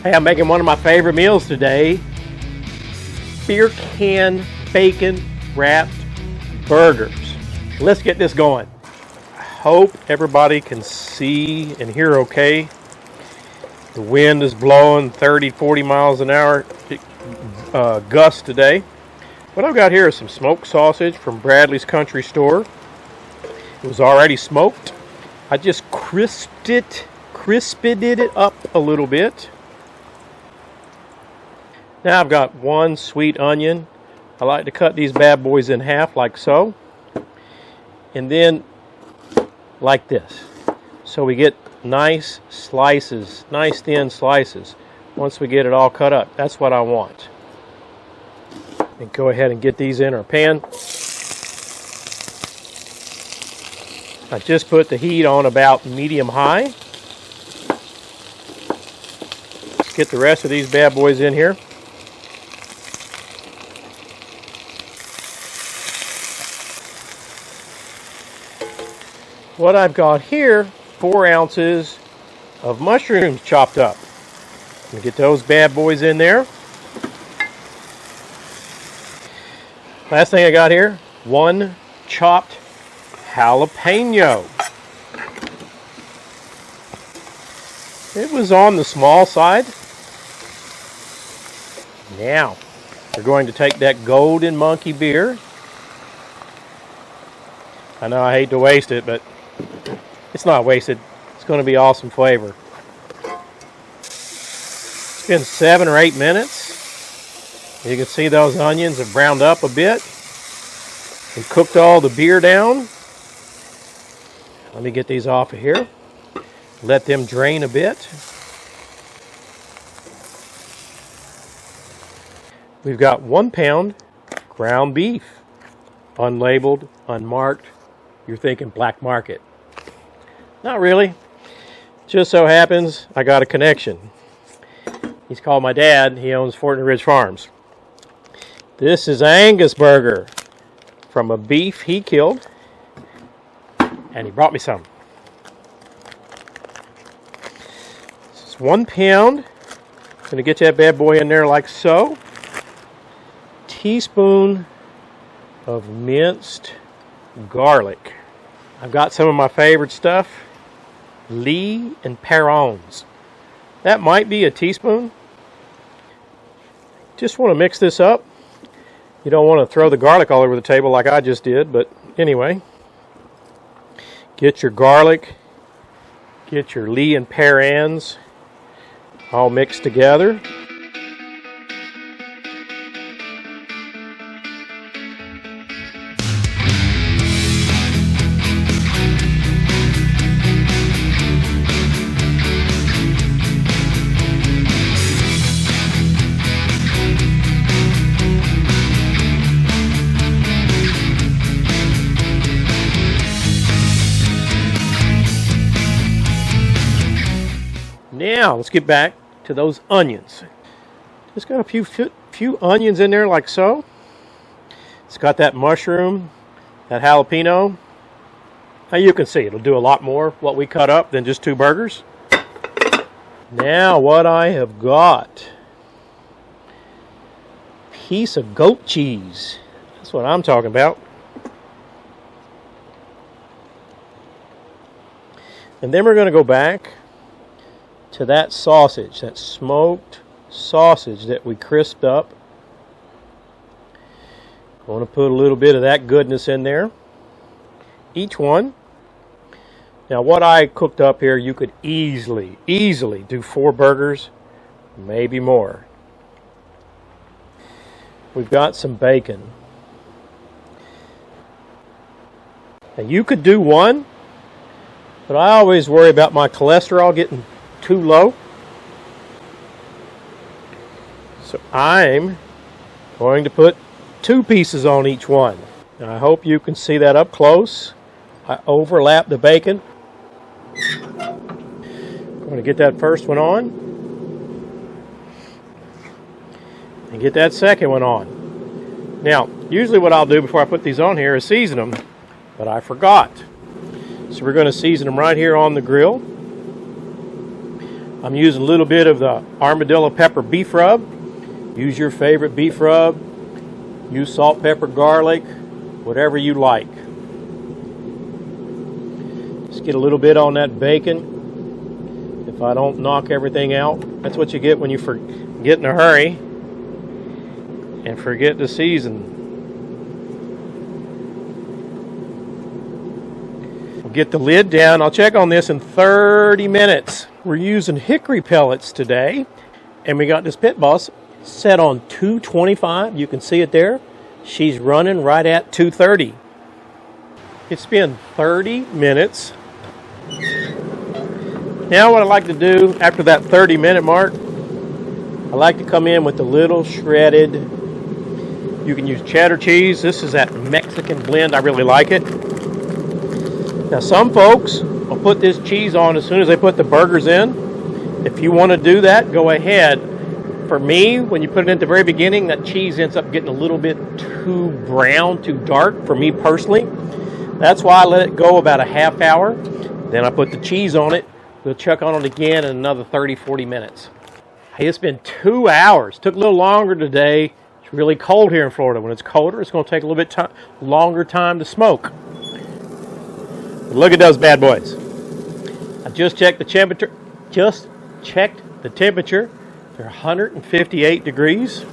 Hey, I'm making one of my favorite meals today. Beer can bacon wrapped burgers. Let's get this going. I hope everybody can see and hear okay. The wind is blowing 30, 40 miles an hour gust today. What I've got here is some smoked sausage from Bradley's Country Store. It was already smoked. I just crisped it up a little bit. Now I've got one sweet onion. I like to cut these bad boys in half like so. And then like this. So we get nice slices, nice thin slices. Once we get it all cut up, that's what I want. And go ahead and get these in our pan. I just put the heat on about medium high. Let's get the rest of these bad boys in here. What I've got here, 4 ounces of mushrooms chopped up. I'm going to get those bad boys in there. Last thing I got here, 1 chopped jalapeno. It was on the small side. Now, we're going to take that Golden Monkey beer. I know I hate to waste it, but it's not wasted. It's going to be awesome flavor. It's been 7 or 8 minutes. You can see those onions have browned up a bit. We cooked all the beer down. Let me get these off of here. Let them drain a bit. We've got 1 pound ground beef. Unlabeled, unmarked. You're thinking black market. Not really. Just so happens I got a connection. He's called my dad. He owns Fortin Ridge Farms. This is Angus burger from a beef he killed. And he brought me some. This is 1 pound. Going to get that bad boy in there like so. Teaspoon of minced garlic. I've got some of my favorite stuff. Lee and Perrons. That might be a teaspoon. Just want to mix this up. You don't want to throw the garlic all over the table like I just did, but anyway. Get your garlic. Get your Lee and Perrons all mixed together. Now, let's get back to those onions. Just got a few onions in there like so. It's got that mushroom, that jalapeno. Now you can see it'll do a lot more what we cut up than just 2 burgers. Now what I have got, piece of goat cheese. That's what I'm talking about. And then we're going to go back to that sausage, that smoked sausage that we crisped up. I want to put a little bit of that goodness in there. Each one. Now what I cooked up here, you could easily do 4 burgers, maybe more. We've got some bacon. Now you could do 1, but I always worry about my cholesterol getting too low. So I'm going to put 2 pieces on each one. Now I hope you can see that up close. I overlap the bacon. I'm going to get that first one on and get that second one on. Now, usually what I'll do before I put these on here is season them, but I forgot. So we're going to season them right here on the grill. I'm using a little bit of the Armadillo pepper beef rub. Use your favorite beef rub. Use salt, pepper, garlic, whatever you like. Just get a little bit on that bacon. If I don't knock everything out, that's what you get when you get in a hurry and forget to season. We'll get the lid down. I'll check on this in 30 minutes. We're using hickory pellets today, and we got this Pit Boss set on 225. You can see it there. She's running right at 230. It's been 30 minutes. Now what I like to do after that 30-minute mark, I like to come in with a little shredded, you can use cheddar cheese. This is that Mexican blend. I really like it. Now some folks will put this cheese on as soon as they put the burgers in. If you want to do that, go ahead. For me, when you put it in at the very beginning, that cheese ends up getting a little bit too brown, too dark for me personally. That's why I let it go about a half hour. Then I put the cheese on it. We'll check on it again in another 30, 40 minutes. Hey, it's been 2 hours. Took a little longer today. It's really cold here in Florida. When it's colder, it's going to take a little bit longer time to smoke. But look at those bad boys. I just checked the temperature. They're 158 degrees.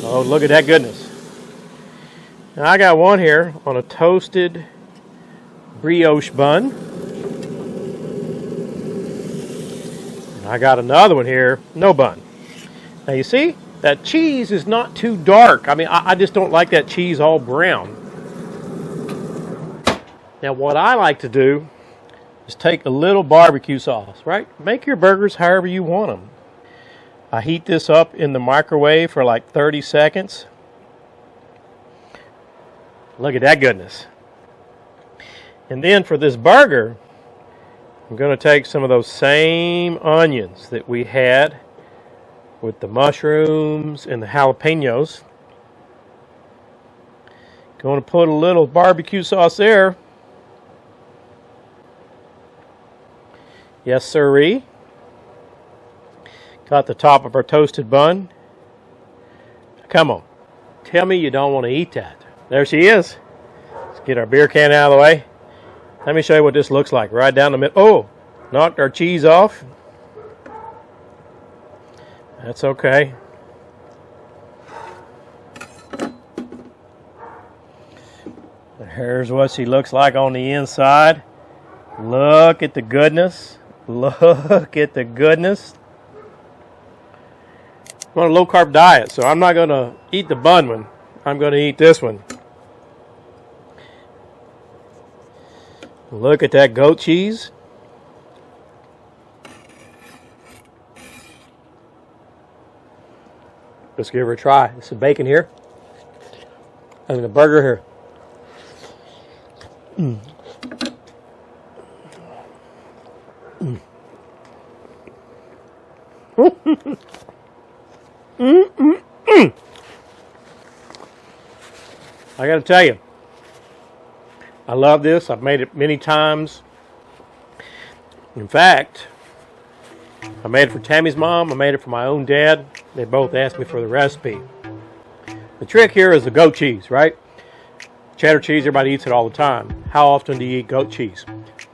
Oh, look at that goodness. Now I got one here on a toasted brioche bun. And I got another one here, no bun. Now you see, that cheese is not too dark. I mean, I just don't like that cheese all brown. Now what I like to do is take a little barbecue sauce, right? Make your burgers however you want them. I heat this up in the microwave for like 30 seconds. Look at that goodness. And then for this burger, I'm going to take some of those same onions that we had with the mushrooms and the jalapenos. Going to put a little barbecue sauce there. Yes, sirree. Got the top of our toasted bun. Come on. Tell me you don't want to eat that. There she is. Let's get our beer can out of the way. Let me show you what this looks like. Right down the middle. Oh, knocked our cheese off. That's okay. Here's what she looks like on the inside. Look at the goodness. Look at the goodness. I'm on a low-carb diet, so I'm not going to eat the bun one. I'm going to eat this one. Look at that goat cheese. Let's give her a try. There's some bacon here. And the burger here. Mm. I got to tell you, I love this. I've made it many times. In fact, I made it for Tammy's mom. I made it for my own dad. They both asked me for the recipe. The trick here is the goat cheese, right? Cheddar cheese, everybody eats it all the time. How often do you eat goat cheese?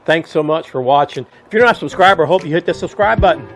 Thanks so much for watching. If you're not a subscriber, I hope you hit the subscribe button.